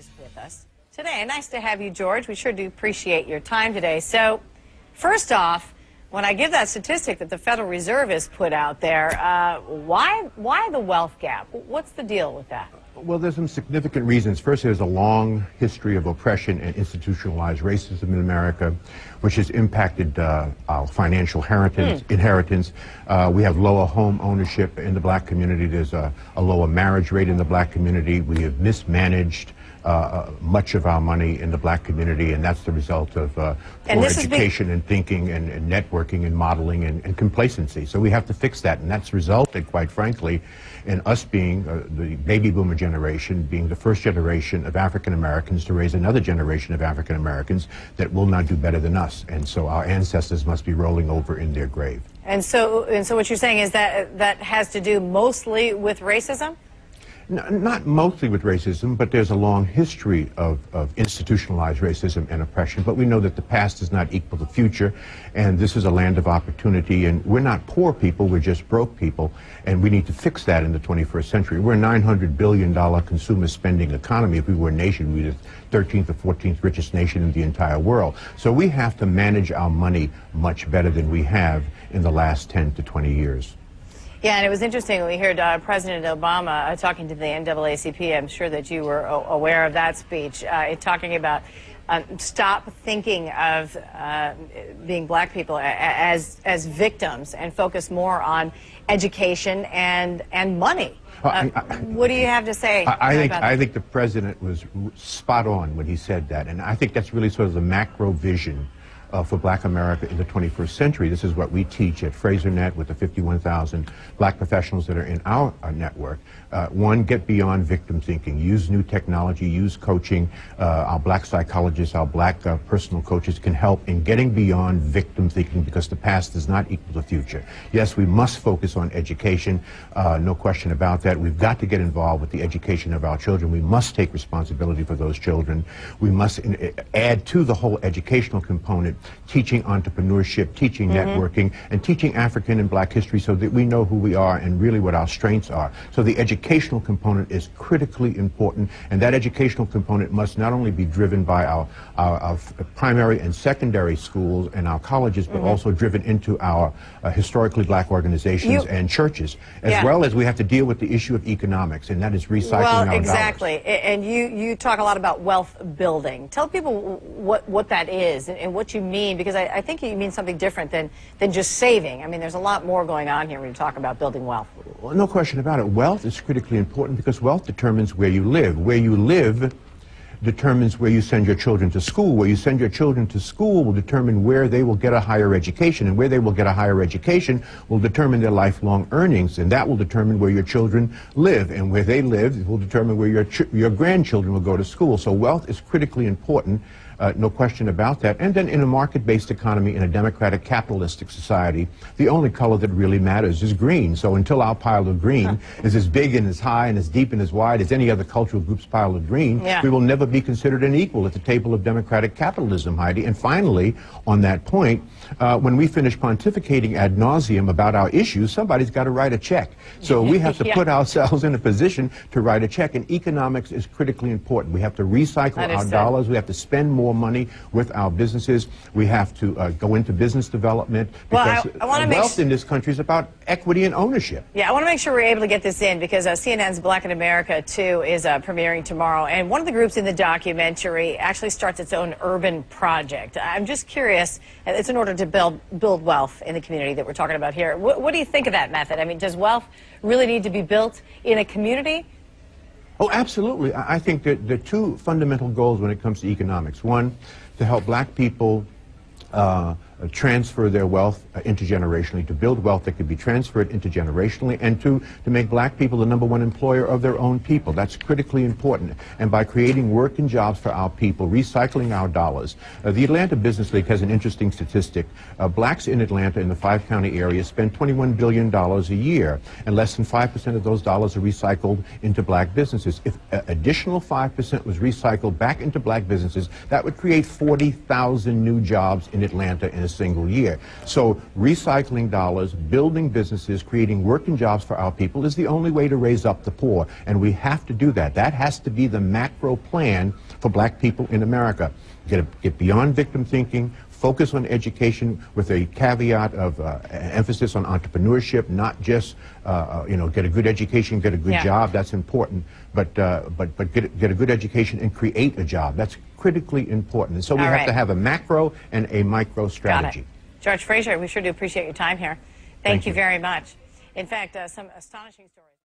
is with us today. Nice to have you, George. We sure do appreciate your time today. So, first off, when I give that statistic that the Federal Reserve has put out there, why the wealth gap? What's the deal with that? Well, there's some significant reasons. First, there's a long history of oppression and institutionalized racism in America, which has impacted our financial inheritance. We have lower home ownership in the black community. There's a lower marriage rate in the black community. We have mismanaged much of our money in the black community, and that's the result of poor education and thinking and networking and modeling and complacency. So we have to fix that, and that's resulted, quite frankly, in us being the baby boomer generation, being the first generation of African Americans to raise another generation of African Americans that will not do better than us. And so our ancestors must be rolling over in their grave. And so what you're saying is that that has to do mostly with racism? Not mostly with racism, but there's a long history of institutionalized racism and oppression. But we know that the past does not equal the future, and this is a land of opportunity. And we're not poor people, we're just broke people, and we need to fix that in the 21st century. We're a $900 billion consumer spending economy. If we were a nation, we'd be the 13th or 14th richest nation in the entire world. So we have to manage our money much better than we have in the last 10 to 20 years. Yeah, and it was interesting when we heard President Obama talking to the NAACP. I'm sure that you were aware of that speech, talking about stop thinking of being black people as victims and focus more on education and money. What do you have to say about that? I think the president was spot on when he said that, and I think that's really sort of the macro vision for black America in the 21st century. This is what we teach at Fraser Net with the 51,000 black professionals that are in our network. One, get beyond victim thinking. Use new technology, use coaching. Our black psychologists, our black personal coaches can help in getting beyond victim thinking, because the past does not equal the future. Yes, we must focus on education, no question about that. We've got to get involved with the education of our children. We must take responsibility for those children. We must add to the whole educational component teaching entrepreneurship, teaching networking, and teaching African and black history so that we know who we are and really what our strengths are. So the educational component is critically important, and that educational component must not only be driven by our primary and secondary schools and our colleges, but also driven into our historically black organizations and churches, as well as we have to deal with the issue of economics, and that is recycling our dollars. Exactly. And you talk a lot about wealth building. Tell people what that is and what you mean, because I think you mean something different than just saving. I mean, there's a lot more going on here when you talk about building wealth. Well, no question about it. Wealth is critically important because wealth determines where you live. Where you live determines where you send your children to school. Where you send your children to school will determine where they will get a higher education, and where they will get a higher education will determine their lifelong earnings, and that will determine where your children live, and where they live will determine where your grandchildren will go to school. So wealth is critically important. No question about that. And then in a market-based economy, in a democratic capitalistic society, the only color that really matters is green. So until our pile of green is as big and as high and as deep and as wide as any other cultural group's pile of green, we will never be considered an equal at the table of democratic capitalism, Heidi. And finally, on that point, when we finish pontificating ad nauseum about our issues, somebody's got to write a check. So we have to put ourselves in a position to write a check, and economics is critically important. We have to recycle our dollars. We have to spend more money with our businesses. We have to go into business development, because wealth in this country is about equity and ownership. Yeah, I want to make sure we're able to get this in, because CNN's Black in America 2 is premiering tomorrow, and one of the groups in the documentary actually starts its own urban project. I'm just curious, it's in order to build wealth in the community that we're talking about here. What do you think of that method? I mean, does wealth really need to be built in a community? Oh, absolutely. I think that there are two fundamental goals when it comes to economics. One, to help black people transfer their wealth intergenerationally, to build wealth that could be transferred intergenerationally, and two, to make black people the #1 employer of their own people. That's critically important. And by creating work and jobs for our people, recycling our dollars. The Atlanta Business League has an interesting statistic. Blacks in Atlanta in the 5-county area spend $21 billion a year, and less than 5% of those dollars are recycled into black businesses. If additional 5% was recycled back into black businesses, that would create 40,000 new jobs in Atlanta in a single year. So recycling dollars, building businesses, creating working jobs for our people is the only way to raise up the poor. And we have to do that. That has to be the macro plan for black people in America. Get beyond victim thinking, focus on education with a caveat of emphasis on entrepreneurship, not just get a good education, get a good job. That's important, but get a good education and create a job. That's critically important. And so we have to have a macro and a micro strategy. Got it. George Fraser, we sure do appreciate your time here. Thank you very much. In fact, some astonishing stories.